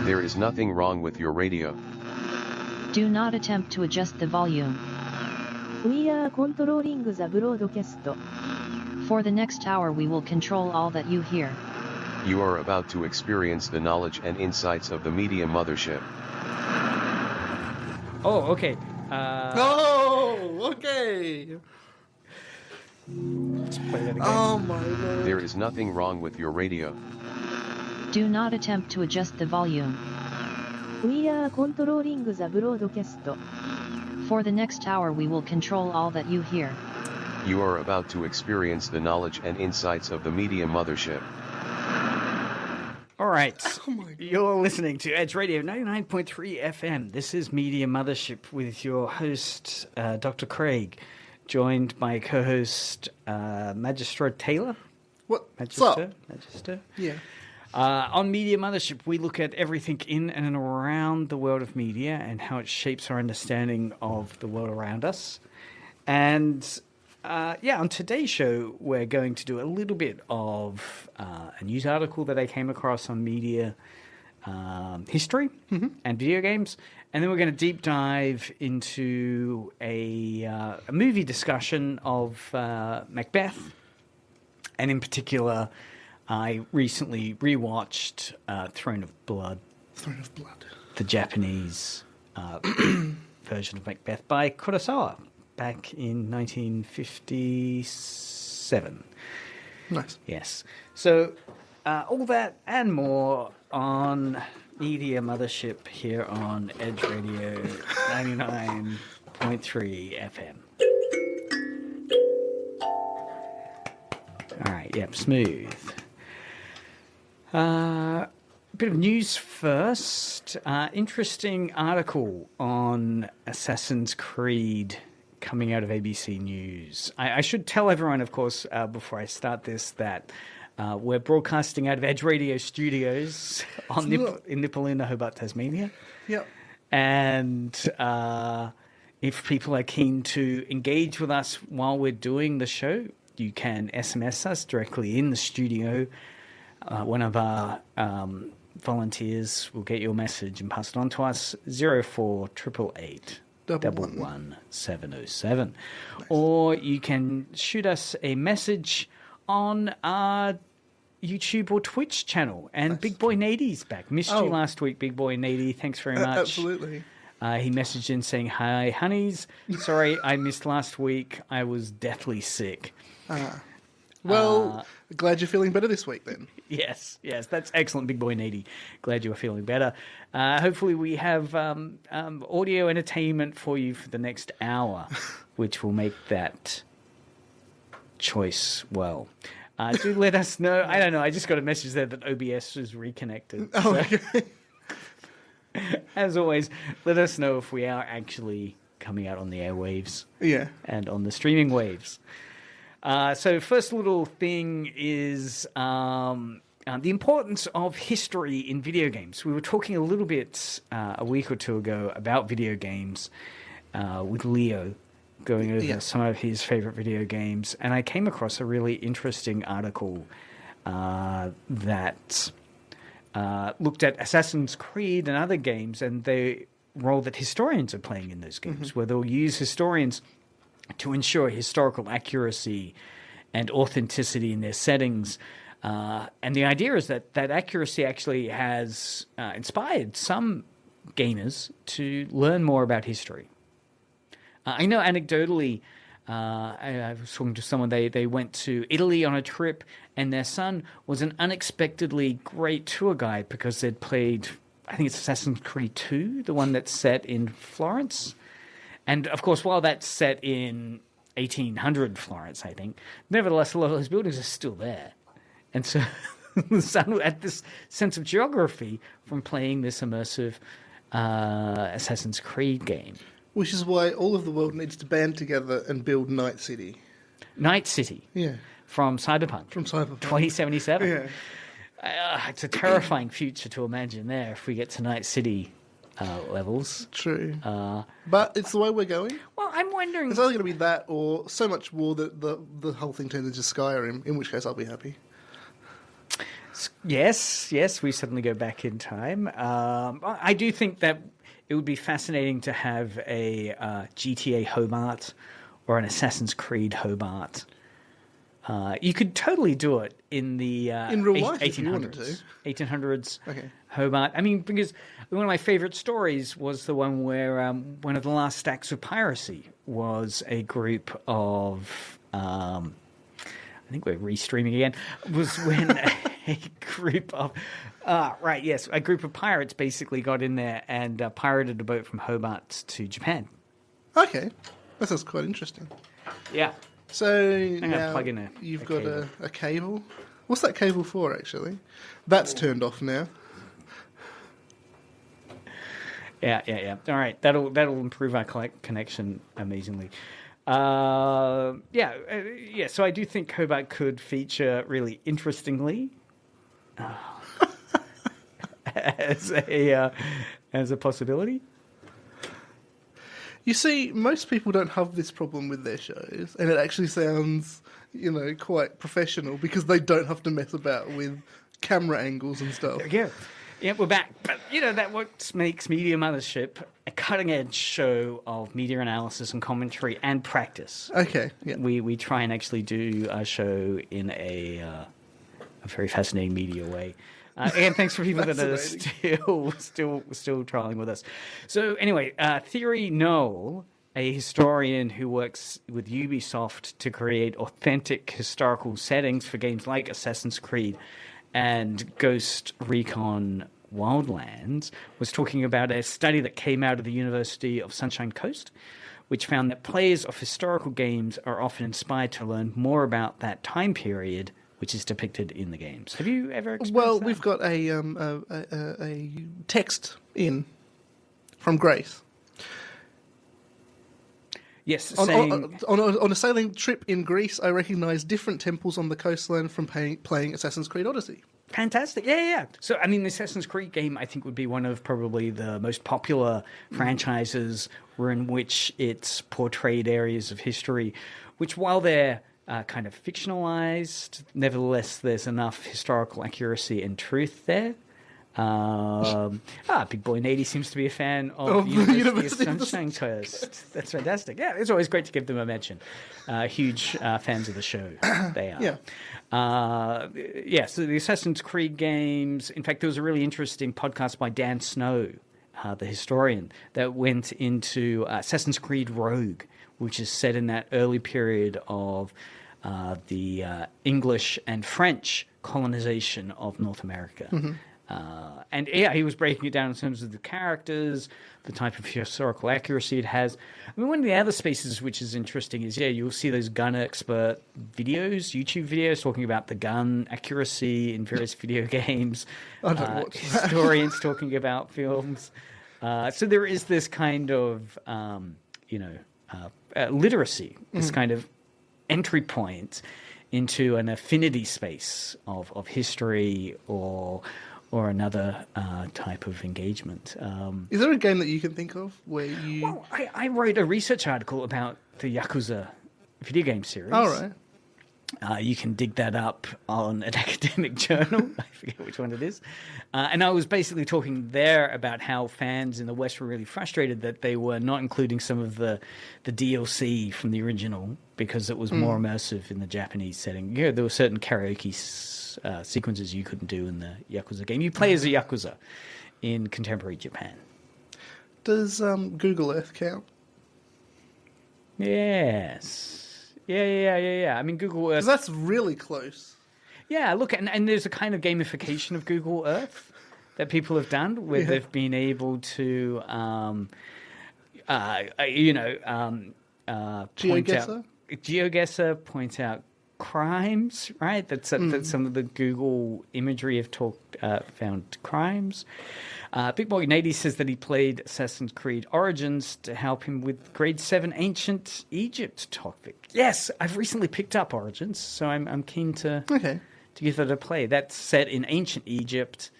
There is nothing wrong with your radio. Do not attempt to adjust the volume. We are controlling the broadcast. For the next hour we will control all that you hear. You are about to experience the knowledge and insights of the media mothership. Oh, okay. Oh, okay. Let's play that again. Oh my lord. There is nothing wrong with your radio. Do not attempt to adjust the volume. We are controlling the broadcast. For the next hour we will control all that you hear. You are about to experience the knowledge and insights of the media mothership. All right. Oh my God. You're listening to Edge Radio 99.3 FM. This is Media Mothership with your host, Dr. Craig, joined by co-host Magister Taylor. What? Magister? Yeah. On Media Mothership, we look at everything in and around the world of media and how it shapes our understanding of the world around us. And on today's show, we're going to do a little bit of a news article that I came across on media history and video games. And then we're going to deep dive into a movie discussion of Macbeth. And in particular, I recently rewatched Throne of Blood. Throne of Blood. The Japanese version of Macbeth by Kurosawa back in 1957. Nice. Yes. So all that and more on Media Mothership here on Edge Radio 99.3 FM. All right, yep, smooth. Bit of news first. Interesting article on Assassin's Creed coming out of ABC News. I should tell everyone, of course, before I start this, that we're broadcasting out of Edge Radio Studios in Nipaluna, Hobart, Tasmania. Yep. And if people are keen to engage with us while we're doing the show, you can SMS us directly in the studio. One of our volunteers will get your message and pass it on to us, 04888 11707. Nice. Or you can shoot us a message on our YouTube or Twitch channel. And nice. Big Boy Nady's back. Missed you last week, Big Boy Nady. Thanks very much. Absolutely. He messaged in saying, "Hi, honeys. Sorry, I missed last week. I was deathly sick." Glad you're feeling better this week then. Yes, that's excellent, Big Boy Nady. Glad you are feeling better. Hopefully we have audio entertainment for you for the next hour, which will make that choice well. Do let us know. I don't know, I just got a message there that OBS is reconnected. Oh, okay. As always, let us know if we are actually coming out on the airwaves. Yeah. And on the streaming waves. So first little thing is the importance of history in video games. We were talking a little bit a week or two ago about video games with Leo, going over some of his favorite video games. And I came across a really interesting article that looked at Assassin's Creed and other games and the role that historians are playing in those games, where they'll use historians to ensure historical accuracy and authenticity in their settings. And the idea is that that accuracy actually has inspired some gamers to learn more about history. I know anecdotally, I was talking to someone, they went to Italy on a trip, and their son was an unexpectedly great tour guide because they'd played, I think it's Assassin's Creed 2, the one that's set in Florence. And, of course, while that's set in 1800 Florence, I think, nevertheless, a lot of those buildings are still there. And so the son had this sense of geography from playing this immersive Assassin's Creed game. Which is why all of the world needs to band together and build Night City. Night City? Yeah. From Cyberpunk. 2077. Yeah. It's a terrifying future to imagine there if we get to Night City levels. True. But it's the way we're going. Well, I'm wondering... It's either going to be that or so much war that the whole thing turns into Skyrim, in which case I'll be happy. Yes, we suddenly go back in time. I do think that it would be fascinating to have a GTA Hobart or an Assassin's Creed Hobart. You could totally do it in the In real life, if you wanted to. 1800s Okay. Hobart. I mean, because one of my favorite stories was the one where one of the last acts of piracy was a group of... I think we're restreaming again. Was when a group of a group of pirates basically got in there and pirated a boat from Hobart to Japan. Okay. That sounds quite interesting. Yeah. So gonna now plug in you've a got cable. a cable. What's that cable for, actually? That's turned off now. Yeah. All right, that'll improve our connection amazingly. So I do think Hobart could feature really interestingly as a possibility. You see, most people don't have this problem with their shows, and it actually sounds, quite professional because they don't have to mess about with camera angles and stuff. Yeah, we're back. But, that what makes Media Mothership a cutting-edge show of media analysis and commentary and practice. Okay, yeah. We try and actually do a show in a very fascinating media way. And thanks for people that are still trialing with us. So anyway, Thierry Noel, a historian who works with Ubisoft to create authentic historical settings for games like Assassin's Creed and Ghost Recon Wildlands, was talking about a study that came out of the University of Sunshine Coast, which found that players of historical games are often inspired to learn more about that time period which is depicted in the games. Have you ever experienced that? We've got a text in from Grace. Yes, saying... On a sailing trip in Greece, I recognised different temples on the coastline from playing Assassin's Creed Odyssey. Fantastic. Yeah. So, I mean, the Assassin's Creed game, I think, would be one of probably the most popular franchises in which it's portrayed areas of history, which, while they're kind of fictionalized, nevertheless, there's enough historical accuracy and truth there. Big Boy Nady seems to be a fan of University of Sunshine Coast. That's fantastic. Yeah, it's always great to give them a mention. Huge fans of the show. They are. Yeah. So the Assassin's Creed games. In fact, there was a really interesting podcast by Dan Snow, the historian, that went into Assassin's Creed Rogue, which is set in that early period of the English and French colonization of North America. Mm-hmm. He was breaking it down in terms of the characters, the type of historical accuracy it has. I mean, one of the other spaces which is interesting is, you'll see those gun expert videos, YouTube videos, talking about the gun accuracy in various video games. I don't watch that. Historians talking about films. So there is this kind of, literacy, this kind of entry point into an affinity space of history or another type of engagement. Is there a game that you can think of where you... Well, I wrote a research article about the Yakuza video game series. All right. You can dig that up on an academic journal. I forget which one it is. And I was basically talking there about how fans in the West were really frustrated that they were not including some of the DLC from the original because it was more immersive in the Japanese setting. There were certain karaoke sequences you couldn't do in the Yakuza game. You play as a Yakuza in contemporary Japan. Does Google Earth count? Yes. Yeah. I mean, Google Earth... 'Cause that's really close. Yeah, look, and there's a kind of gamification of Google Earth that people have done where they've been able to, GeoGuessr point out crimes, right? That some of the Google imagery have found crimes. Big Boy Nady says that he played Assassin's Creed Origins to help him with Grade 7 Ancient Egypt topic. Yes, I've recently picked up Origins, so I'm keen to give that a play. That's set in ancient Egypt.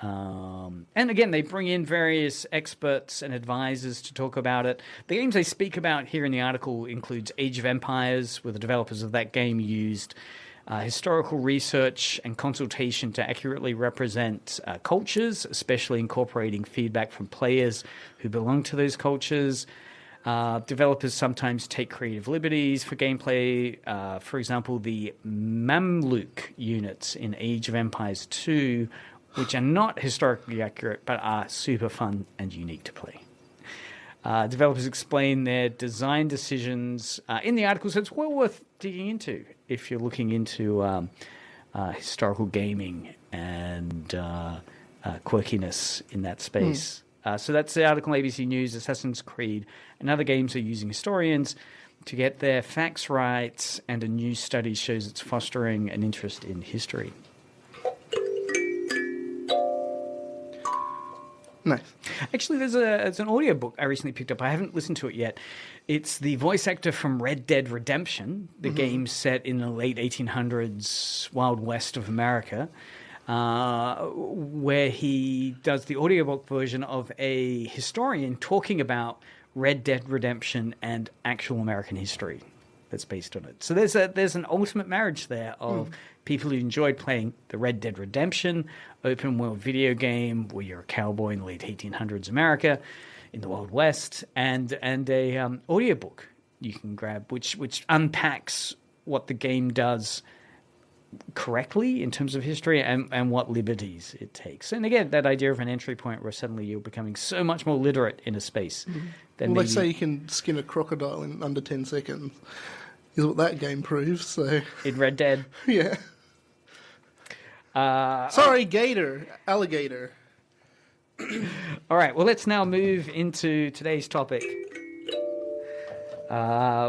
And again, they bring in various experts and advisors to talk about it. The games they speak about here in the article includes Age of Empires, where the developers of that game used historical research and consultation to accurately represent cultures, especially incorporating feedback from players who belong to those cultures. Developers sometimes take creative liberties for gameplay. For example, the Mamluk units in Age of Empires 2, which are not historically accurate but are super fun and unique to play. Developers explain their design decisions in the article, so it's well worth digging into if you're looking into historical gaming and quirkiness in that space. So that's the article on ABC News. Assassin's Creed and other games are using historians to get their facts right, and a new study shows it's fostering an interest in history. Nice. Actually, there's an audiobook I recently picked up. I haven't listened to it yet. It's the voice actor from Red Dead Redemption, the game set in the late 1800s Wild West of America, where he does the audiobook version of a historian talking about Red Dead Redemption and actual American history that's based on it. So there's an ultimate marriage there of people who enjoyed playing the Red Dead Redemption open world video game where you're a cowboy in the late 1800s America in the Wild West, and a audiobook you can grab which unpacks what the game does correctly in terms of history and what liberties it takes. And again, that idea of an entry point where suddenly you're becoming so much more literate in a space. Well, they say you can skin a crocodile in under 10 seconds. Is what that game proves. So in Red Dead. Yeah. Sorry, gator. Alligator. All right, well, let's now move into today's topic,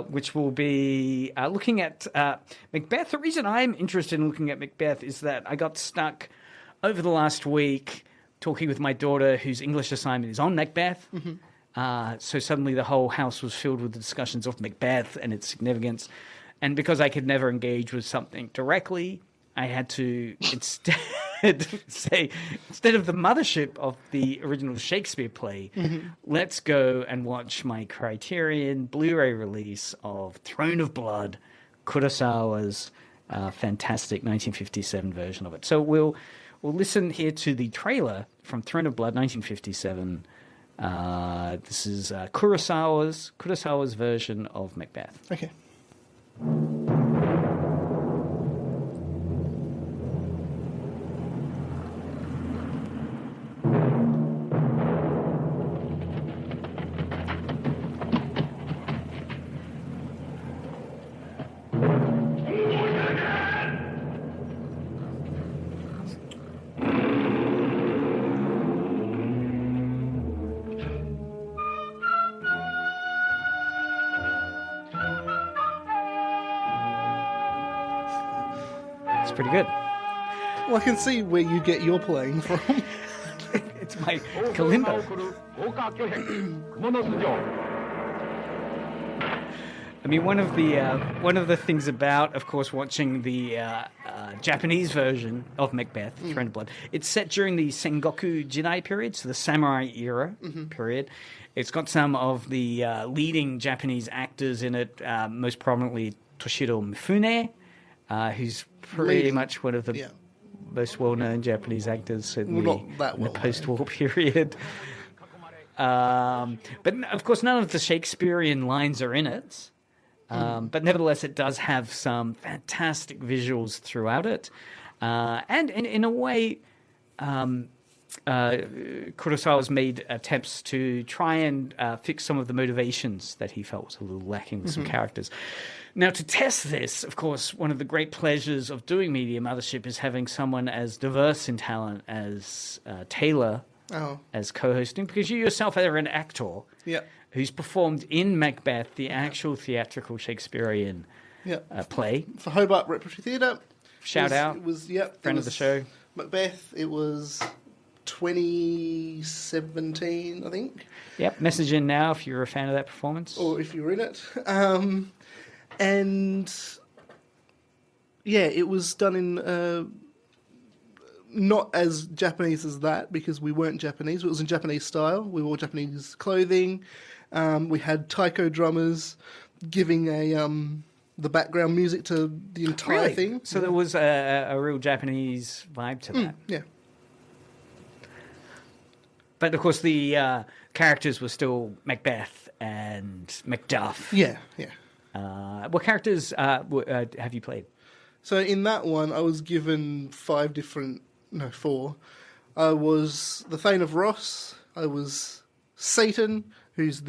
which will be looking at Macbeth. The reason I'm interested in looking at Macbeth is that I got stuck over the last week talking with my daughter, whose English assignment is on Macbeth. So suddenly the whole house was filled with discussions of Macbeth and its significance. And because I could never engage with something directly, I had to instead say, instead of the mothership of the original Shakespeare play, let's go and watch my Criterion Blu-ray release of Throne of Blood, Kurosawa's fantastic 1957 version of it. So we'll listen here to the trailer from Throne of Blood, 1957. This is Kurosawa's version of Macbeth. Okay. It's pretty good. Well, I can see where you get your playing from. It's my kalimba. I mean, one of the things about, of course, watching the Japanese version of Macbeth, Throne of Blood, it's set during the Sengoku Jidai period, so the samurai era period. It's got some of the leading Japanese actors in it, most prominently Toshiro Mifune, who's pretty much one of the most well-known Japanese actors in the post-war period. But, of course, none of the Shakespearean lines are in it. But nevertheless, it does have some fantastic visuals throughout it. And in a way, Kurosawa's made attempts to try and fix some of the motivations that he felt was a little lacking with some characters. Now, to test this, of course, one of the great pleasures of doing Media Mothership is having someone as diverse in talent as Taylor as co-hosting, because you yourself are an actor who's performed in Macbeth, the actual theatrical Shakespearean play. For Hobart Repertory Theatre. Shout out. It was, friend of the show. Macbeth, it was 2017, I think. Yep, message in now if you're a fan of that performance. Or if you're in it. And yeah, it was done in not as Japanese as that, because we weren't Japanese. It was in Japanese style. We wore Japanese clothing. We had taiko drummers giving a the background music to the entire Really? thing. So there was a real Japanese vibe to that. Yeah. But of course, the characters were still Macbeth and Macduff. Yeah, yeah. What characters have you played? So in that one, I was given 4. I was the Thane of Ross. I was Satan, who's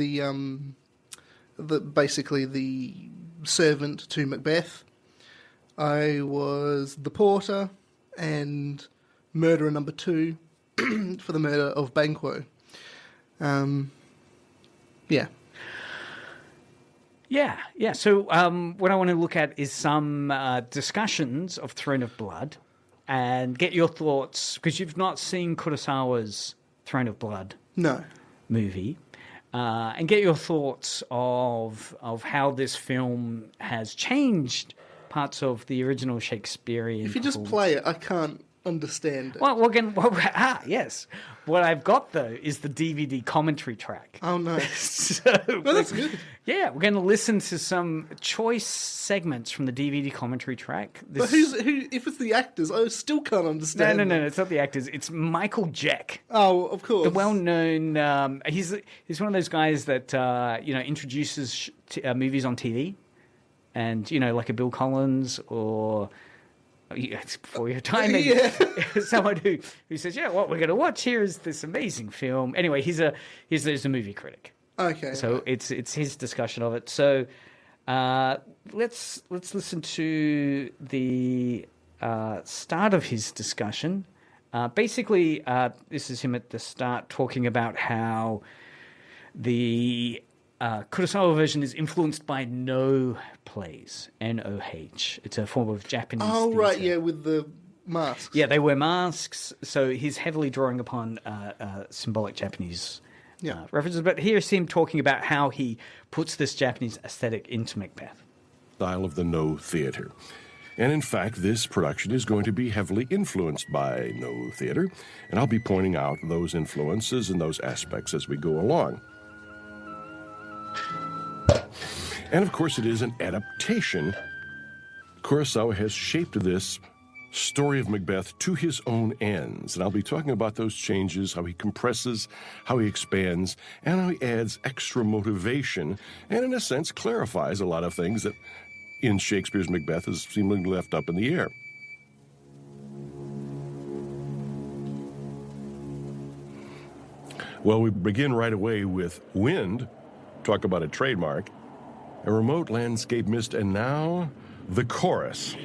basically the servant to Macbeth. I was the Porter and Murderer number 2 for the murder of Banquo. Yeah. Yeah. So what I want to look at is some discussions of Throne of Blood and get your thoughts, because you've not seen Kurosawa's Throne of Blood No. movie, and get your thoughts of how this film has changed parts of the original Shakespearean. If you just play it, I can't understand it. Well, again, yes. What I've got, though, is the DVD commentary track. Oh, no. So, Well, that's good. yeah, we're going to listen to some choice segments from the DVD commentary track. But who? If it's the actors, I still can't understand. No, it's not the actors. It's Michael Jeck. Oh, of course. The well-known... he's one of those guys that, introduces movies on TV. And, like a Bill Collins or... It's before your time. Yeah. Someone who says, what we're going to watch here is this amazing film. Anyway, he's a movie critic. Okay. So right. it's his discussion of it. So let's listen to the start of his discussion. Basically, this is him at the start talking about how the Kurosawa version is influenced by No plays, Noh. It's a form of Japanese theatre. Right, yeah, with the masks. Yeah, they wear masks, so he's heavily drawing upon symbolic Japanese references. But here's him talking about how he puts this Japanese aesthetic into Macbeth. Style of the No theater. And in fact, this production is going to be heavily influenced by No theater, and I'll be pointing out those influences and those aspects as we go along. And of course, it is an adaptation. Kurosawa has shaped this story of Macbeth to his own ends. And I'll be talking about those changes, how he compresses, how he expands, and how he adds extra motivation, and in a sense clarifies a lot of things that in Shakespeare's Macbeth is seemingly left up in the air. Well, we begin right away with wind. Talk about a trademark. A remote landscape mist, and now the chorus.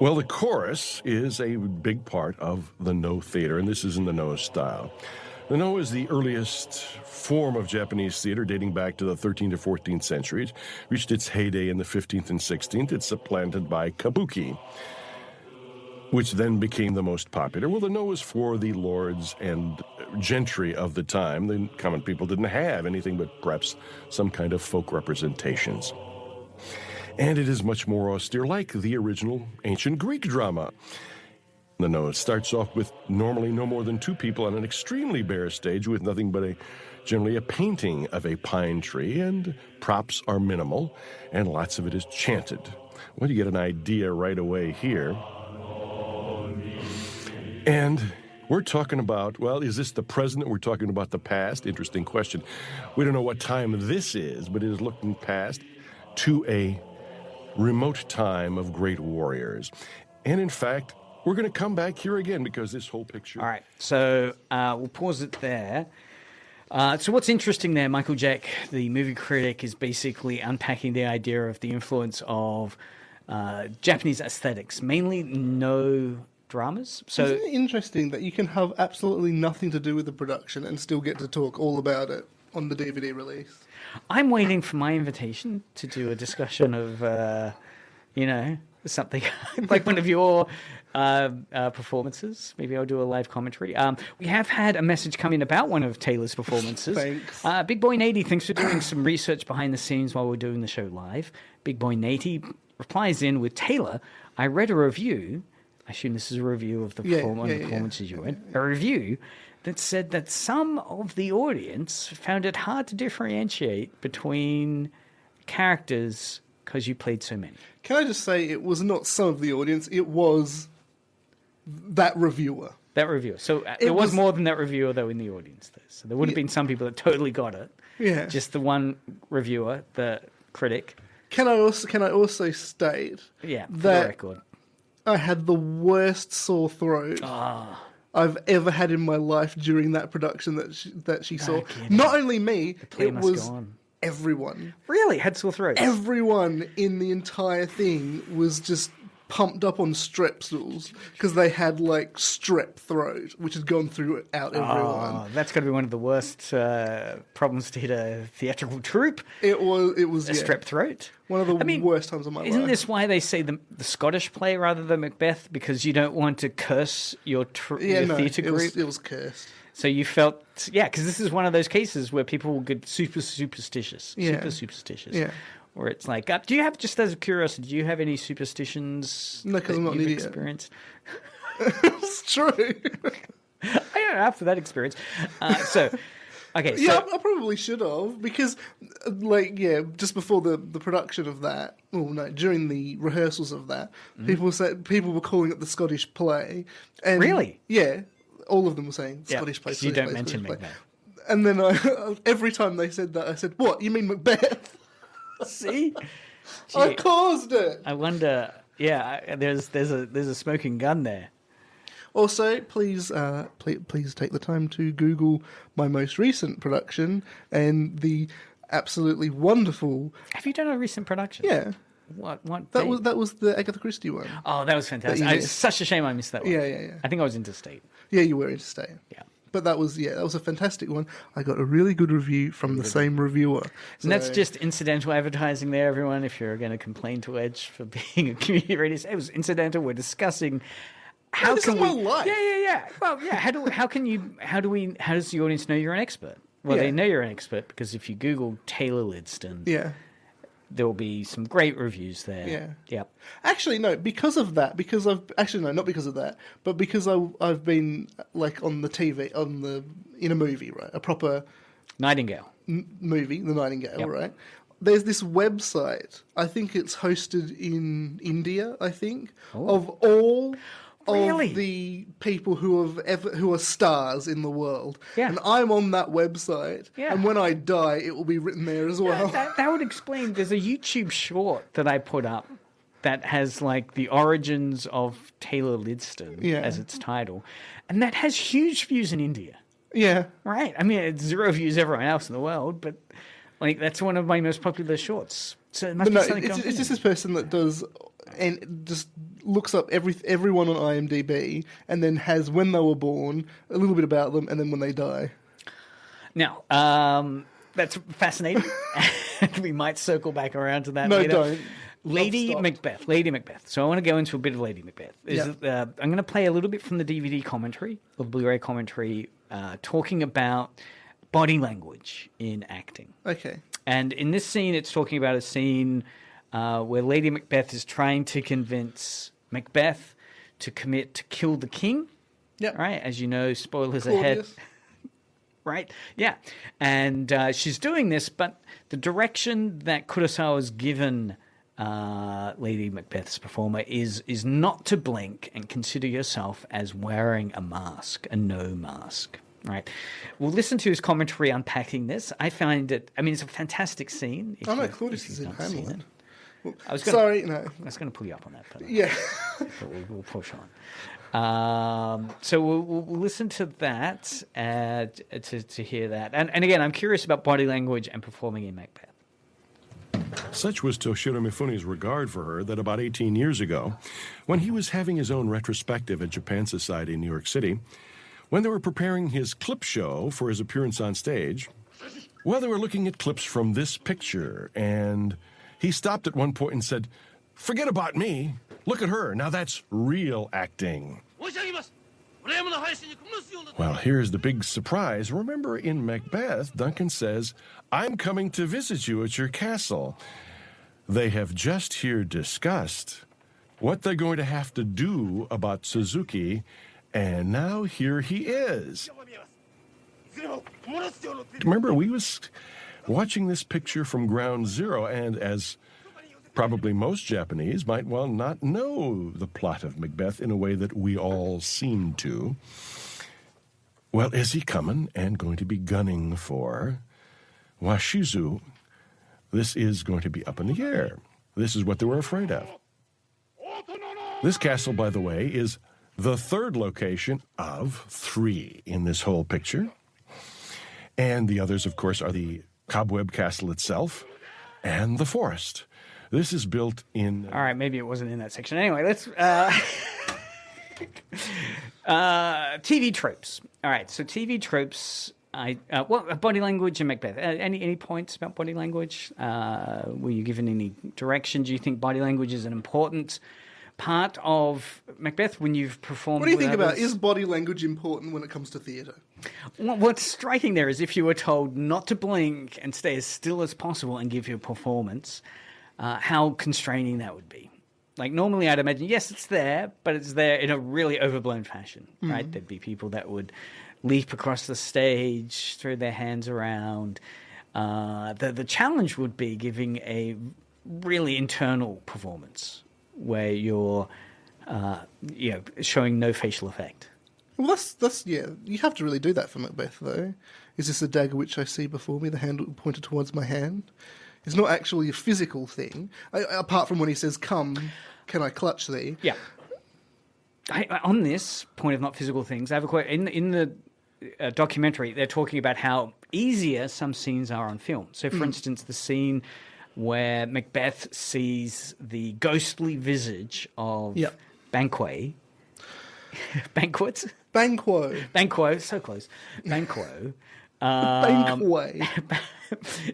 Well, the chorus is a big part of the No theater, and this is in the No style. The No is the earliest form of Japanese theater dating back to the 13th to 14th centuries. Reached its heyday in the 15th and 16th. It's supplanted by kabuki, which then became the most popular. Well, the No was for the lords and gentry of the time. The common people didn't have anything but perhaps some kind of folk representations. And it is much more austere, like the original ancient Greek drama. The No starts off with normally no more than 2 people on an extremely bare stage with nothing but generally a painting of a pine tree, and props are minimal, and lots of it is chanted. Well, you get an idea right away here. And we're talking about, well, is this the present? We're talking about the past? Interesting question. We don't know what time this is, but it is looking past to a remote time of great warriors. And in fact, we're going to come back here again because this whole picture... All right, so we'll pause it there. So what's interesting there, Michael Jeck, the movie critic, is basically unpacking the idea of the influence of Japanese aesthetics, mainly No dramas. So isn't it interesting that you can have absolutely nothing to do with the production and still get to talk all about it on the DVD release? I'm waiting for my invitation to do a discussion of, something like one of your performances. Maybe I'll do a live commentary. We have had a message come in about one of Taylor's performances. Thanks. Big Boy Nady, thanks for doing some research behind the scenes while we're doing the show live. Big Boy Nady replies in with, Taylor, I read a review I assume this is a review of the Yeah, performances you went. A review that said that some of the audience found it hard to differentiate between characters because you played so many. Can I just say it was not some of the audience, it was that reviewer. That reviewer. So there was more than that reviewer, though, in the audience. There. So there would have been some people that totally got it. Yeah. Just the one reviewer, the critic. Can I also state For the that record. I had the worst sore throat I've ever had in my life during that production that she saw. kidding. Not only me, play it must was go on. everyone. Really? Had sore throat? Everyone in the entire thing was just pumped up on strep stools because they had like strep throat, which had gone throughout everyone. Oh, that's got to be one of the worst problems to hit a theatrical troupe. It was A strep throat. one of the worst times of my life. Isn't this why they say the Scottish play rather than Macbeth? Because you don't want to curse your theatre group? It was cursed. So you felt, because this is one of those cases where people will get super superstitious. Yeah. Super superstitious. Yeah. Where it's like, do you have, just as a curiosity, do you have any superstitions No, 'cause I'm not an you've idiot. experienced? It's true. I don't know, after that experience. Okay, so... Yeah, I probably should have because, just before the production of that, during the rehearsals of that, people were calling it the Scottish play. And Really? Yeah, all of them were saying Scottish play. 'cause you Scottish don't play, mention Scottish play. Macbeth. And then every time they said that, I said, "What? You mean Macbeth?" See? I caused it. I wonder... Yeah, there's a smoking gun there. Also, please take the time to Google my most recent production and the absolutely wonderful. Have you done a recent production? Yeah, What? that was the Agatha Christie one. Oh, that was fantastic. That you It's missed. such a shame I missed that one. Yeah. I think I was interstate. Yeah, you were interstate. Yeah. But that was a fantastic one. I got a really good review from the same reviewer. And that's So- just incidental advertising there, everyone. If you're going to complain to Edge for being a community radio, it was incidental. We're discussing how this can is we. my life. Yeah. Well, yeah. How does the audience know you're an expert? Well, Yeah. they know you're an expert because if you Google Taylor Lidston, Yeah. there will be some great reviews there. Yeah. Yep. Actually, no. Because of that, not because of that, but because I've been like on the TV, in a movie, right? A proper Nightingale. movie, The Nightingale, Yep. right? There's this website. I think it's hosted in India. I think of all Really? of the people who are stars in the world. Yeah. And I'm on that website. Yeah. And when I die, it will be written there as well. That would explain. There's a YouTube short that I put up that has like the origins of Taylor Lidston as its title, and that has huge views in India. Yeah. Right. I mean, it's 0 views everywhere else in the world, but like that's one of my most popular shorts. So it must But be no, something. it's just this person that does and just looks up everyone on IMDb and then has when they were born, a little bit about them, and then when they die. Now, that's fascinating. We might circle back around to that No, later. don't. Lady Stop. Macbeth. Lady Macbeth. So I want to go into a bit of Lady Macbeth. I'm going to play a little bit from the DVD commentary, or Blu-ray commentary, talking about body language in acting. Okay. And in this scene, it's talking about a scene where Lady Macbeth is trying to convince Macbeth to commit to kill the king. Yeah. Right? As you know, spoilers ahead. Claudius. Right? Yeah. And she's doing this, but the direction that Kurosawa's given Lady Macbeth's performer is not to blink and consider yourself as wearing a mask, a no mask. Right. We'll listen to his commentary unpacking this. I find it, it's a fantastic scene. Oh no, Claudius is in Hamlet. I was Sorry, going to pull you up on that. But Yeah. but we'll push on. So we'll listen to that to hear that. And again, I'm curious about body language and performing in Macbeth. Such was Toshiro Mifune's regard for her that about 18 years ago, when he was having his own retrospective at Japan Society in New York City, when they were preparing his clip show for his appearance on stage, well, they were looking at clips from this picture, and he stopped at one point and said, "Forget about me. Look at her. Now that's real acting." Well, here's the big surprise. Remember in Macbeth, Duncan says, "I'm coming to visit you at your castle." They have just here discussed what they're going to have to do about Suzuki, and now here he is. Remember, we was watching this picture from ground zero, and as probably most Japanese might well not know the plot of Macbeth in a way that we all seem to. Well, is he coming and going to be gunning for Washizu? This is going to be up in the air. This is what they were afraid of. This castle, by the way, is the third location of 3 in this whole picture. And the others, of course, are the Cobweb Castle itself and the forest. This is built in... All right, maybe it wasn't in that section. Anyway, let's... TV tropes. All right, so TV tropes... what body language in Macbeth? Any points about body language? Were you given any direction? Do you think body language is an important part of Macbeth when you've performed? What do you think others? about, is body language important when it comes to theatre? What's striking there is if you were told not to blink and stay as still as possible and give your performance, how constraining that would be. Like normally I'd imagine, yes, it's there, but it's there in a really overblown fashion, right? There'd be people that would leap across the stage, throw their hands around. The challenge would be giving a really internal performance where you're showing no facial effect. Well, that's you have to really do that for Macbeth, though. Is this a dagger which I see before me, the handle pointed towards my hand? It's not actually a physical thing, apart from when he says, "Come, can I clutch thee?" Yeah. On this point of not physical things, I have a quote. In the documentary, they're talking about how easier some scenes are on film. So, for instance, the scene where Macbeth sees the ghostly visage of Banquo. Banquo, so close. Banquo. Banquo.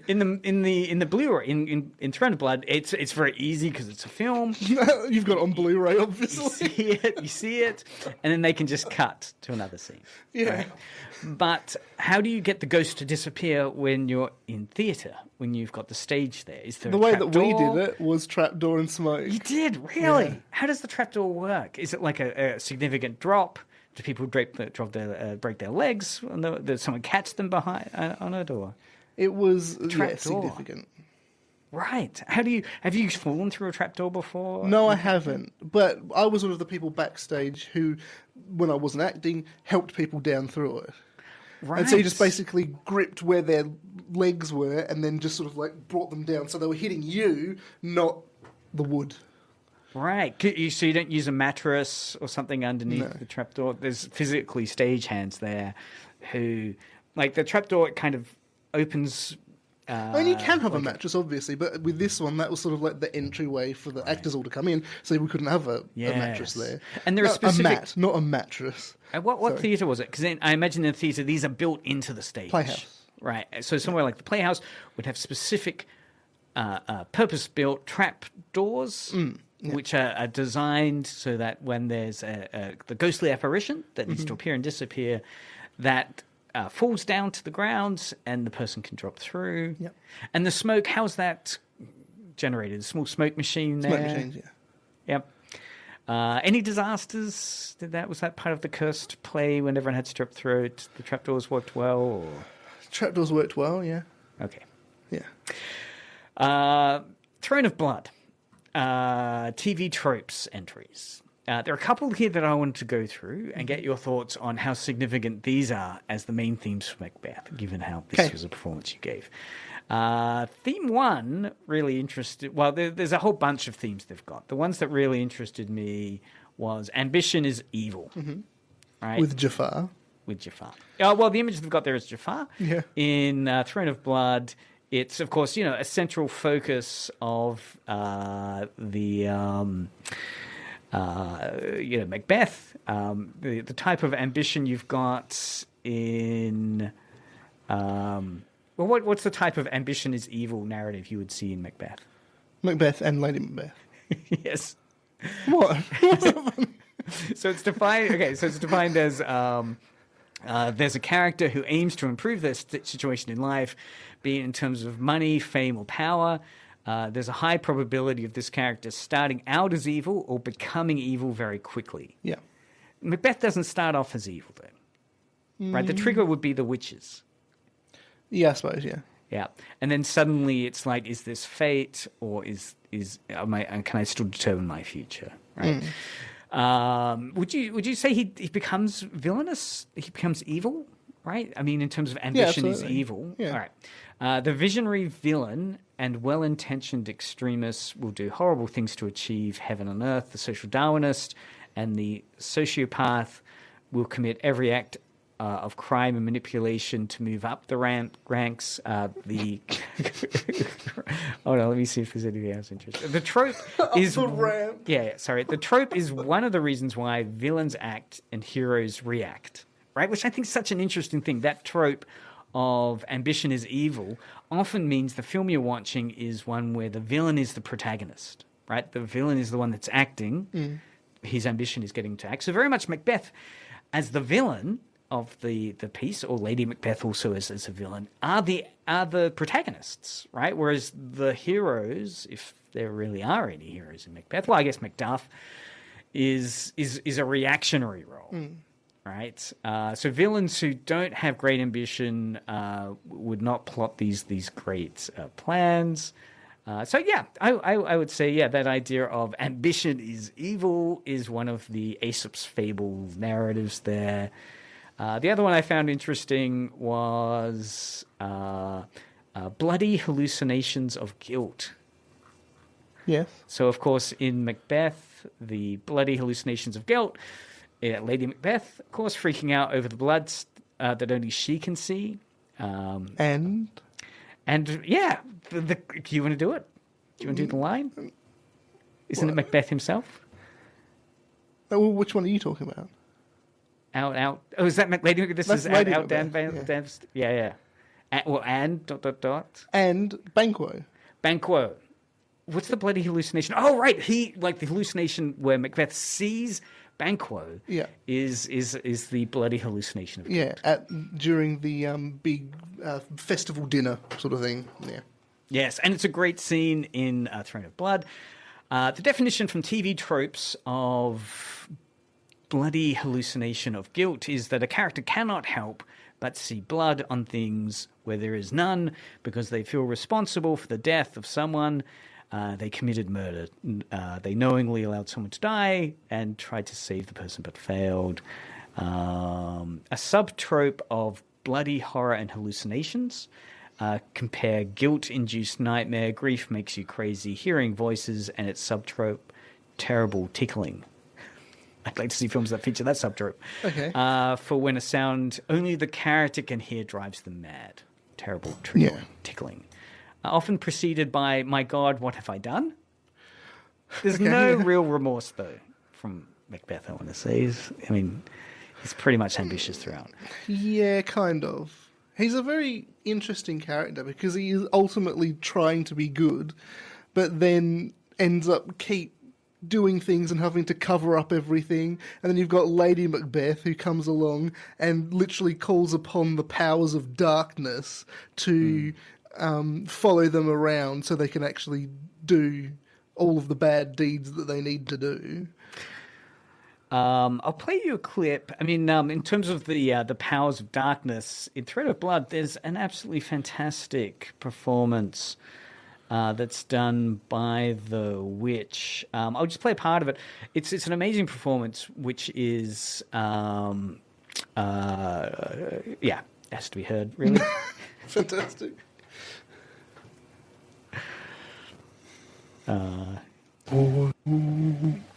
In the Blu-ray, in Throne of Blood, it's very easy because it's a film. You've got it on Blu-ray, obviously. You see it, and then they can just cut to another scene. Yeah. Right? But how do you get the ghost to disappear when you're in theatre, when you've got the stage there? Is there The a way trapdoor? that we did it was trapdoor and smoke. You did? Really? Yeah. How does the trapdoor work? Is it like a significant drop? Do people break their legs? Does someone catch them behind on a door? It was Trapdoor. significant. Right. Have you fallen through a trapdoor before? No, I haven't. But I was one of the people backstage who, when I wasn't acting, helped people down through it. Right. And so you just basically gripped where their legs were and then just sort of like brought them down. So they were hitting you, not the wood. Right. So you don't use a mattress or something underneath the trapdoor? There's physically stagehands there who, like the trapdoor, it kind of opens... I mean, you can have a mattress, obviously, but with this one, that was sort of like the entryway for the actors all to come in, so we couldn't have a mattress there. And there are specific... A mat, not a mattress. What theatre was it? Because I imagine in the theatre, these are built into the stage. Playhouse. Right. So somewhere like the Playhouse would have specific purpose-built trap doors, which are designed so that when there's the ghostly apparition that needs to appear and disappear, that... falls down to the ground and the person can drop through. Yep. And the smoke, how's that generated? A small smoke machine there? Smoke machines, yeah. Yep. Any disasters? Was that part of the cursed play when everyone had to drop through it? The trapdoors worked well? Or? Trapdoors worked well, yeah. Okay. Yeah. Throne of Blood. TV tropes entries. There are a couple here that I wanted to go through and get your thoughts on how significant these are as the main themes for Macbeth, given how this was a performance you gave. Theme 1 really interested... Well, there's a whole bunch of themes they've got. The ones that really interested me was ambition is evil. Right? With Jafar. Well, the image they've got there is Jafar. Yeah. In Throne of Blood, it's, of course, a central focus of Macbeth, the type of ambition you've got in... what's the type of ambition is evil narrative you would see in Macbeth? Macbeth and Lady Macbeth. Yes. What? So it's defined... Okay, so it's defined as... there's a character who aims to improve their situation in life, be it in terms of money, fame, or power. there's a high probability of this character starting out as evil or becoming evil very quickly. Yeah. Macbeth doesn't start off as evil, though. Right? The trigger would be the witches. Yeah, I suppose, yeah. Yeah. And then suddenly it's like, is this fate or can I still determine my future? Right. Would you say he becomes villainous? He becomes evil, right? I mean, in terms of ambition, he's evil. Yeah. All right. The visionary villain and well-intentioned extremists will do horrible things to achieve heaven on earth. The social Darwinist and the sociopath will commit every act of crime and manipulation to move up the ranks. Hold on, let me see if there's anything else interesting. The trope is the ramp. Yeah, sorry. The trope is one of the reasons why villains act and heroes react, right? Which I think is such an interesting thing. That trope of ambition is evil often means the film you're watching is one where the villain is the protagonist, right? The villain is the one that's acting. His ambition is getting to act. So very much Macbeth as the villain of the piece, or Lady Macbeth also as a villain, are the protagonists, right? Whereas the heroes, if there really are any heroes in Macbeth, well, I guess Macduff is a reactionary role, right? So villains who don't have great ambition would not plot these great plans. So yeah, I would say, yeah, that idea of ambition is evil is one of the Aesop's fable narratives there. The other one I found interesting was Bloody Hallucinations of Guilt. Yes. So, of course, in Macbeth, the bloody hallucinations of guilt, Lady Macbeth, of course, freaking out over the blood that only she can see. And yeah, do you want to do it? Do you want to do the line? Isn't it Macbeth himself? Oh, well, which one are you talking about? Out. Oh, is that Lady Macbeth? This That's is Lady out. Macbeth, Yeah. And ... And Banquo. Banquo. What's the bloody hallucination? Oh, right. The hallucination where Macbeth sees Banquo. Yeah. Is the bloody hallucination of guilt. Yeah, during the big festival dinner sort of thing. Yeah. Yes, and it's a great scene in Throne of Blood. The definition from TV tropes of bloody hallucination of guilt is that a character cannot help but see blood on things where there is none because they feel responsible for the death of someone. They committed murder. They knowingly allowed someone to die and tried to save the person but failed. A subtrope of bloody horror and hallucinations. Compare guilt-induced nightmare, grief makes you crazy, hearing voices, and its subtrope, terrible tickling. I'd like to see films that feature that subtrope. Okay. For when a sound only the character can hear drives them mad. Terrible tickling. Often preceded by, my God, what have I done? There's no real remorse, though, from Macbeth, I want to say. He's pretty much ambitious throughout. Yeah, kind of. He's a very interesting character because he is ultimately trying to be good, but then ends up keep doing things and having to cover up everything. And then you've got Lady Macbeth who comes along and literally calls upon the powers of darkness to follow them around so they can actually do all of the bad deeds that they need to do. I'll play you a clip. In terms of the powers of darkness, in Thread of Blood, there's an absolutely fantastic performance that's done by the witch. I'll just play part of it. It's an amazing performance, which is, it has to be heard, really. Fantastic.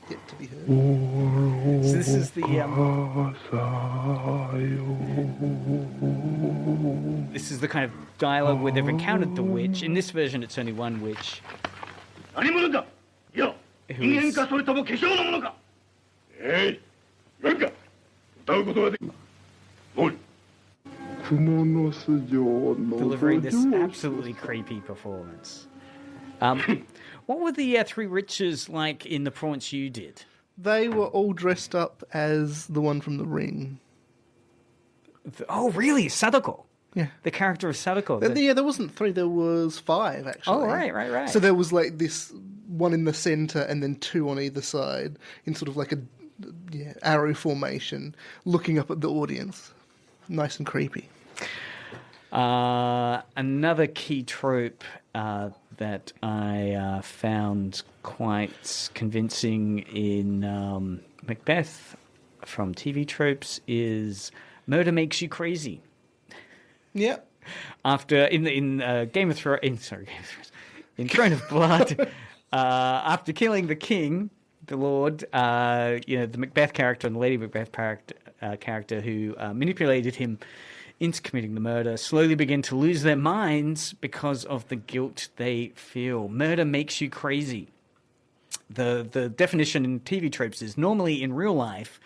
Yet to be heard. So this is the this is the kind of dialogue where they've encountered the witch. In this version, it's only one witch. Delivering this absolutely creepy performance. What were the three witches like in the performance you did? They were all dressed up as the one from The Ring. Oh, really? Sadako? Yeah. The character of Sadako. Yeah, there wasn't 3, there was 5, actually. Oh, right. So there was like this one in the centre and then 2 on either side in sort of like a arrow formation looking up at the audience. Nice and creepy. Another key trope that I found quite convincing in Macbeth from TV tropes is murder makes you crazy. Yeah. After in Game of Thrones, in Throne of Blood, after killing the king, the Lord, the Macbeth character and the Lady Macbeth character who manipulated him into committing the murder slowly begin to lose their minds because of the guilt they feel. Murder makes you crazy. The definition in TV tropes is normally in real life,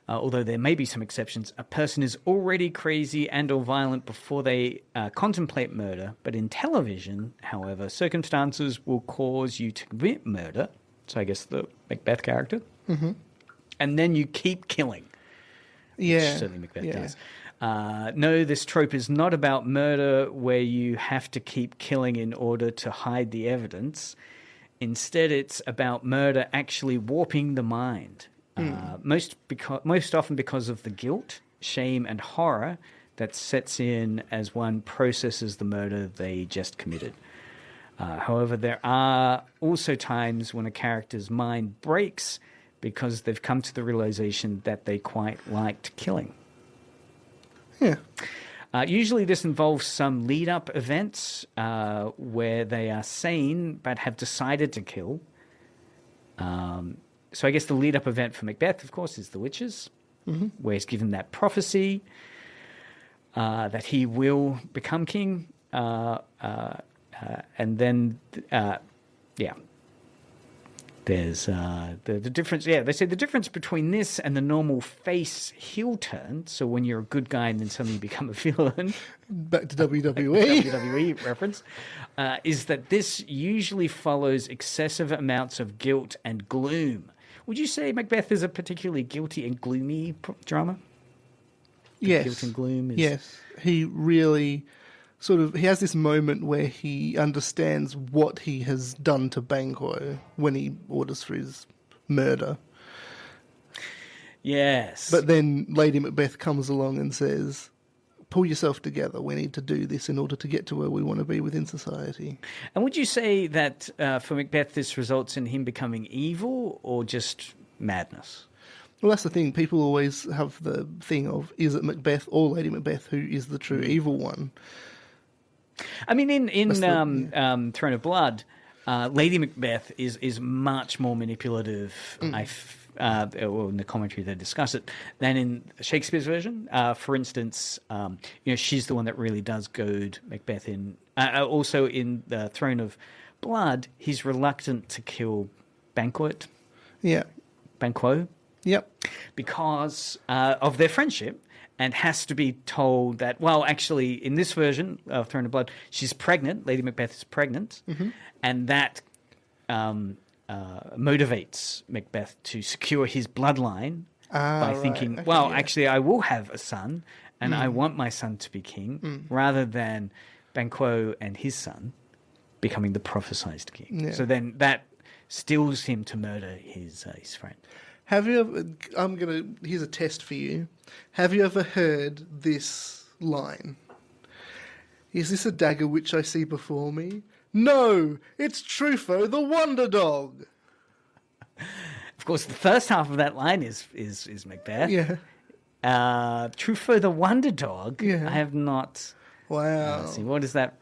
although there may be some exceptions, a person is already crazy and or violent before they contemplate murder. But in television, however, circumstances will cause you to commit murder. So I guess the Macbeth character. Mm-hmm. And then you keep killing. Yeah. Which certainly Macbeth does. No, this trope is not about murder where you have to keep killing in order to hide the evidence. Instead, it's about murder actually warping the mind. Most often because of the guilt, shame, and horror that sets in as one processes the murder they just committed. However, there are also times when a character's mind breaks because they've come to the realization that they quite liked killing. Yeah. Usually this involves some lead-up events where they are sane but have decided to kill. So I guess the lead-up event for Macbeth, of course, is the witches, where he's given that prophecy that he will become king. And then, there's the difference. Yeah, they say the difference between this and the normal face heel turn. So when you're a good guy and then suddenly you become a villain. Back to WWE. WWE reference. Is that this usually follows excessive amounts of guilt and gloom. Would you say Macbeth is a particularly guilty and gloomy drama? Yes. Guilt and gloom is... Yes. He really he has this moment where he understands what he has done to Banquo when he orders for his murder. Yes. But then Lady Macbeth comes along and says, pull yourself together. We need to do this in order to get to where we want to be within society. And would you say that for Macbeth this results in him becoming evil or just madness? Well, that's the thing. People always have the thing of, is it Macbeth or Lady Macbeth who is the true evil one? I mean, in Throne of Blood, Lady Macbeth is much more manipulative, in the commentary they discuss it, than in Shakespeare's version. For instance, she's the one that really does goad Macbeth in. Also in the Throne of Blood, he's reluctant to kill Banquo. Yep. Because of their friendship. And has to be told that, well, actually, in this version of Throne of Blood, she's pregnant. Lady Macbeth is pregnant. Mm-hmm. And that motivates Macbeth to secure his bloodline by thinking, actually, I will have a son, and I want my son to be king, rather than Banquo and his son becoming the prophesized king. Yeah. So then that stills him to murder his friend. Have you ever, here's a test for you. Have you ever heard this line? Is this a dagger which I see before me? No, it's Truffaut the Wonder Dog. Of course, the first half of that line is Macbeth. Yeah. Truffaut the Wonder Dog? Yeah. I have not... Wow. Let's see, what is that?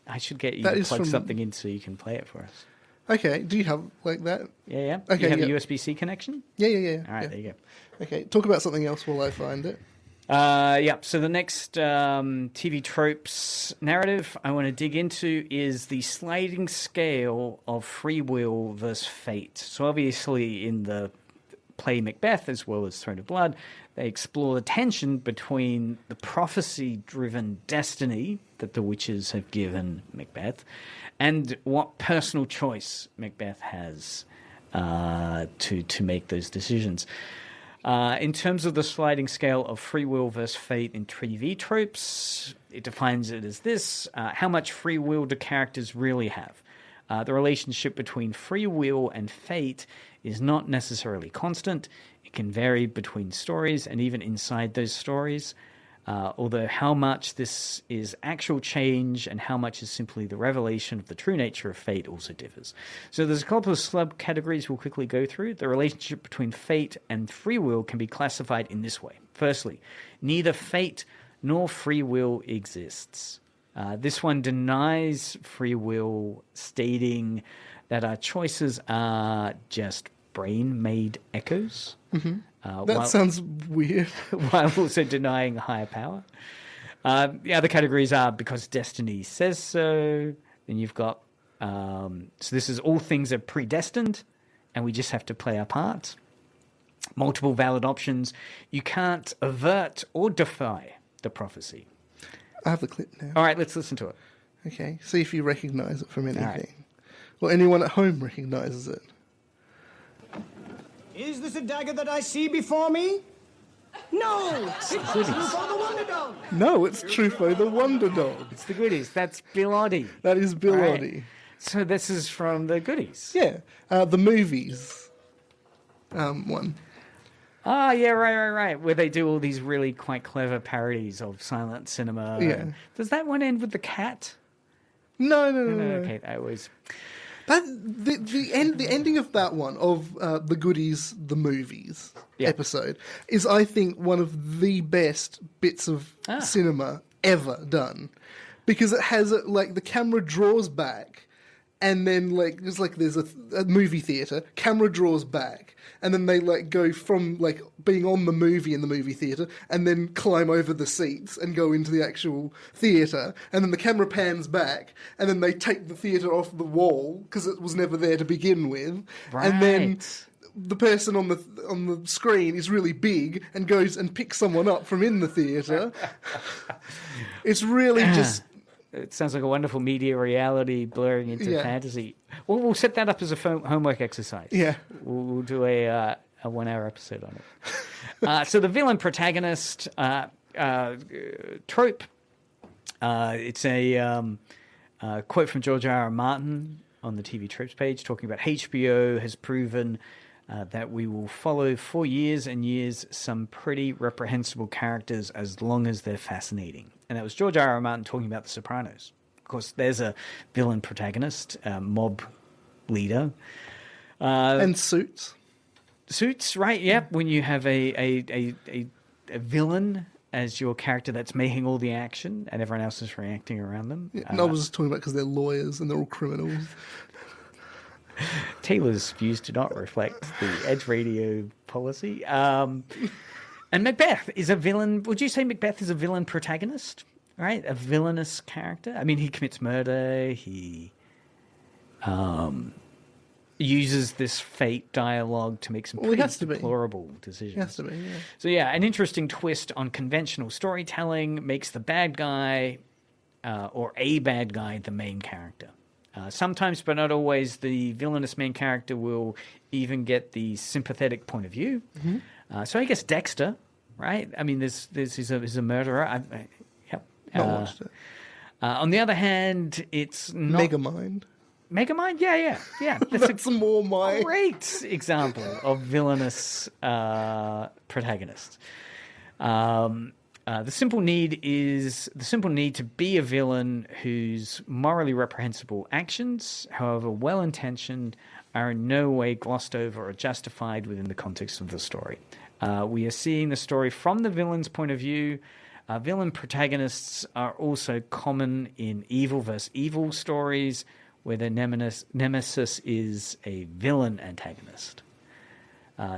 I should get you to plug something in so you can play it for us. Okay, do you have like that? Yeah. Okay, you have a USB-C connection? Yeah. All right, there you go. Okay, talk about something else while I find it. So the next TV tropes narrative I want to dig into is the sliding scale of free will versus fate. So obviously in the play Macbeth, as well as Throne of Blood, they explore the tension between the prophecy-driven destiny that the witches have given Macbeth and what personal choice Macbeth has to make those decisions. In terms of the sliding scale of free will versus fate in TV tropes, it defines it as this. How much free will do characters really have? The relationship between free will and fate is not necessarily constant. It can vary between stories and even inside those stories. Although how much this is actual change and how much is simply the revelation of the true nature of fate also differs. So there's a couple of subcategories we'll quickly go through. The relationship between fate and free will can be classified in this way. Firstly, neither fate nor free will exists. This one denies free will, stating that our choices are just brain-made echoes. That sounds weird. While also denying a higher power. The other categories are because destiny says so. Then you've got, so this is all things are predestined and we just have to play our part. Multiple valid options. You can't avert or defy the prophecy. I have the clip now. All right, let's listen to it. Okay, see if you recognise it from anything. right. Or anyone at home recognises it. Is this a dagger that I see before me? No! It's Truffaut the Wonder Dog! No, it's Truffaut the Wonder Dog. It's the Goodies. That's Bill Oddie. That is Bill Right. Oddie. So this is from the Goodies. Yeah, the movies one. Ah, yeah, right. Where they do all these really quite clever parodies of silent cinema. Yeah. Does that one end with the cat? No. Okay, I always... That the ending of that one of the Goodies, the movies episode is, I think, one of the best bits of cinema ever done, because it has like the camera draws back, and then there's a movie theater, camera draws back, and then they go from being on the movie in the movie theater, and then climb over the seats and go into the actual theater, and then the camera pans back, and then they take the theater off the wall because it was never there to begin with, and then the person on the screen is really big and goes and picks someone up from in the theater. It's really just. It sounds like a wonderful media reality blurring into fantasy. Well, we'll set that up as a homework exercise. Yeah. We'll do a 1 hour episode on it. So the villain protagonist trope. It's a quote from George R. R. Martin on the TV tropes page, talking about HBO has proven that we will follow for years and years some pretty reprehensible characters as long as they're fascinating. And that was George R. R. Martin talking about The Sopranos. Of course, there's a villain protagonist, mob leader. And Suits. Suits, right? Yep. When you have a villain as your character that's making all the action and everyone else is reacting around them. Yeah, and I was talking about because they're lawyers and they're all criminals. Taylor's views do not reflect the Edge Radio policy. And Macbeth is a villain. Would you say Macbeth is a villain protagonist? Right? A villainous character? I mean, he commits murder. He uses this fate dialogue to make some pretty deplorable decisions. He has to be, yeah. So, yeah, an interesting twist on conventional storytelling makes the bad guy or a bad guy the main character. Sometimes, but not always, the villainous main character will even get the sympathetic point of view. Mm-hmm. So I guess Dexter, right? I mean, he's a murderer. Not watched it. On the other hand, it's not... Megamind. Megamind? Yeah. That's more my... great example of villainous protagonist. The simple need to be a villain whose morally reprehensible actions, however well-intentioned, are in no way glossed over or justified within the context of the story. We are seeing the story from the villain's point of view. Villain protagonists are also common in evil versus evil stories, where the nemesis is a villain antagonist.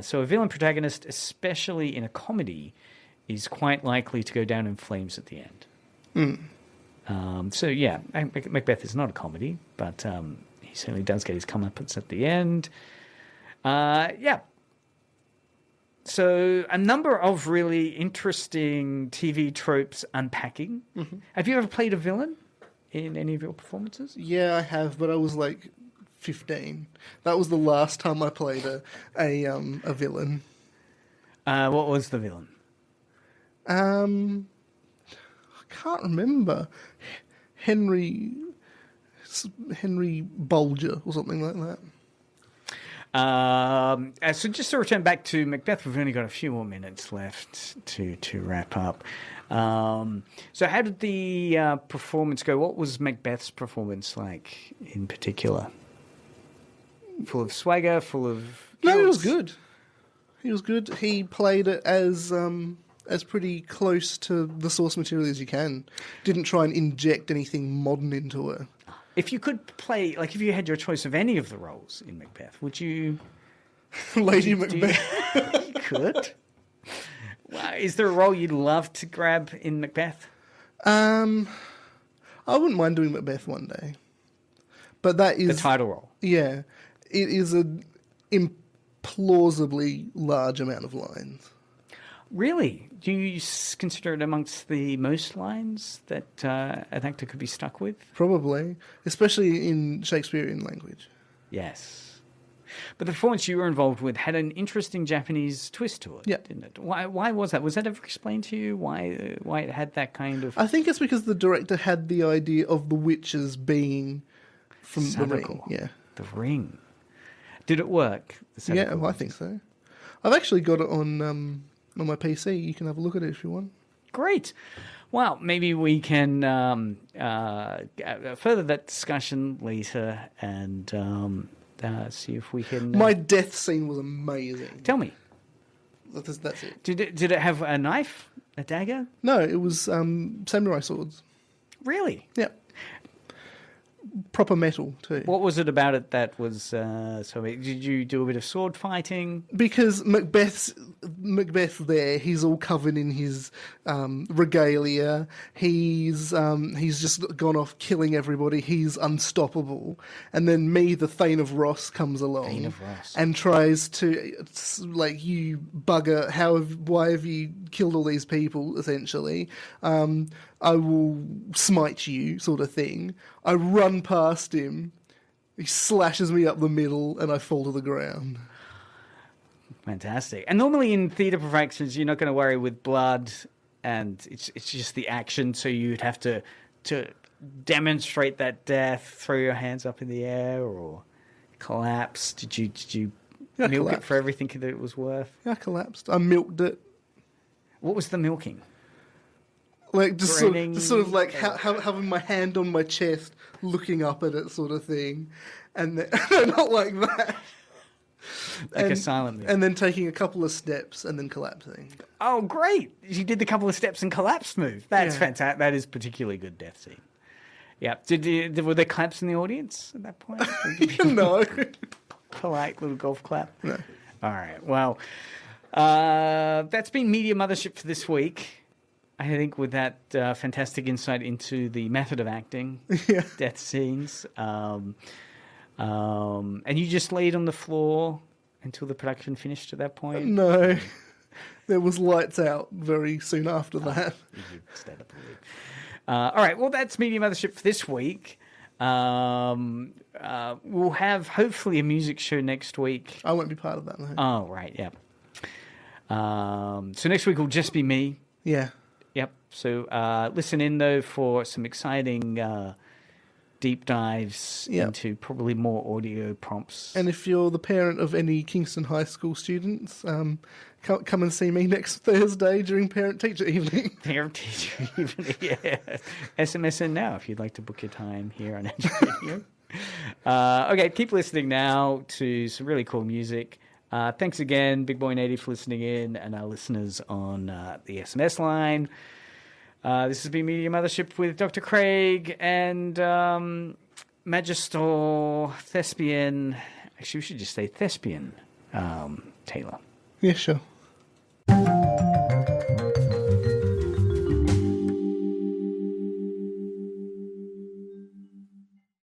So a villain protagonist, especially in a comedy, is quite likely to go down in flames at the end. So, yeah, Macbeth is not a comedy, but he certainly does get his comeuppance at the end. So, a number of really interesting TV tropes unpacking. Mm-hmm. Have you ever played a villain in any of your performances? Yeah, I have, but I was 15. That was the last time I played a villain. What was the villain? I can't remember. Henry Bolger or something like that. So just to return back to Macbeth, we've only got a few more minutes left to wrap up. So how did the performance go? What was Macbeth's performance like in particular? Full of swagger, full of... No, it was good. He was good. He played it as pretty close to the source material as you can. Didn't try and inject anything modern into it. If you could play, like if you had your choice of any of the roles in Macbeth, would you... Lady Macbeth. You could. Wow. Is there a role you'd love to grab in Macbeth? I wouldn't mind doing Macbeth one day. But that is... The title role. Yeah. It is an implausibly large amount of lines. Really? Do you consider it amongst the most lines that an actor could be stuck with? Probably. Especially in Shakespearean language. Yes. But the performance you were involved with had an interesting Japanese twist to it, Yeah. didn't it? Why was that? Was that ever explained to you? Why it had that kind of... I think it's because the director had the idea of the witches being from the Sadako. Ring. Yeah. The Ring. Did it work? The Yeah, Sadako well, I think so. I've actually got it on my PC. You can have a look at it if you want. Great. Well, maybe we can further that discussion later and see if we can... My death scene was amazing. Tell me. That's it. Did it have a knife? A dagger? No, it was samurai swords. Really? Yeah. Proper metal, too. What was it about it that was so... Did you do a bit of sword fighting? Because Macbeth there, he's all covered in his regalia. He's just gone off killing everybody. He's unstoppable. And then me, the Thane of Ross, comes along Thane of Ross. and tries to, like, you bugger, why have you killed all these people, essentially? I will smite you, sort of thing. I run past him. He slashes me up the middle, and I fall to the ground. Fantastic. And normally in theatre productions, you're not going to worry with blood, and it's just the action. So you'd have to demonstrate that death, throw your hands up in the air, or collapse. Did you milk it for everything that it was worth? Yeah, I collapsed. I milked it. What was the milking? Like, just Grinning, sort of like having my hand on my chest, looking up at it, sort of thing. And then, not like that. Like a silent movie. And then taking a couple of steps and then collapsing. Oh, great. You did the couple of steps and collapse move. That's Yeah. fantastic. That is particularly good death scene. Yeah. Were there claps in the audience at that point? No. Polite little golf clap? No. All right. Well, that's been Media Mothership for this week. I think with that fantastic insight into the method of acting, Yeah. death scenes, and you just laid on the floor until the production finished at that point? No. There was lights out very soon after that. You did stand up a little. All right, well, that's Media Mothership for this week. We'll have, hopefully, a music show next week. I won't be part of that, no. Oh, right, yeah. So next week will just be me. Yeah. Yep. So listen in, though, for some exciting deep dives into probably more audio prompts. And if you're the parent of any Kingston High School students, come and see me next Thursday during Parent-Teacher Evening. Parent-Teacher Evening, yeah. SMS in now if you'd like to book your time here on Edge Radio. Okay, keep listening now to some really cool music. Thanks again, Big Boy Native, for listening in, and our listeners on the SMS line. This has been Media Mothership with Dr. Craig and Magister Thespian. Actually, we should just say Thespian Taylor. Yeah, sure.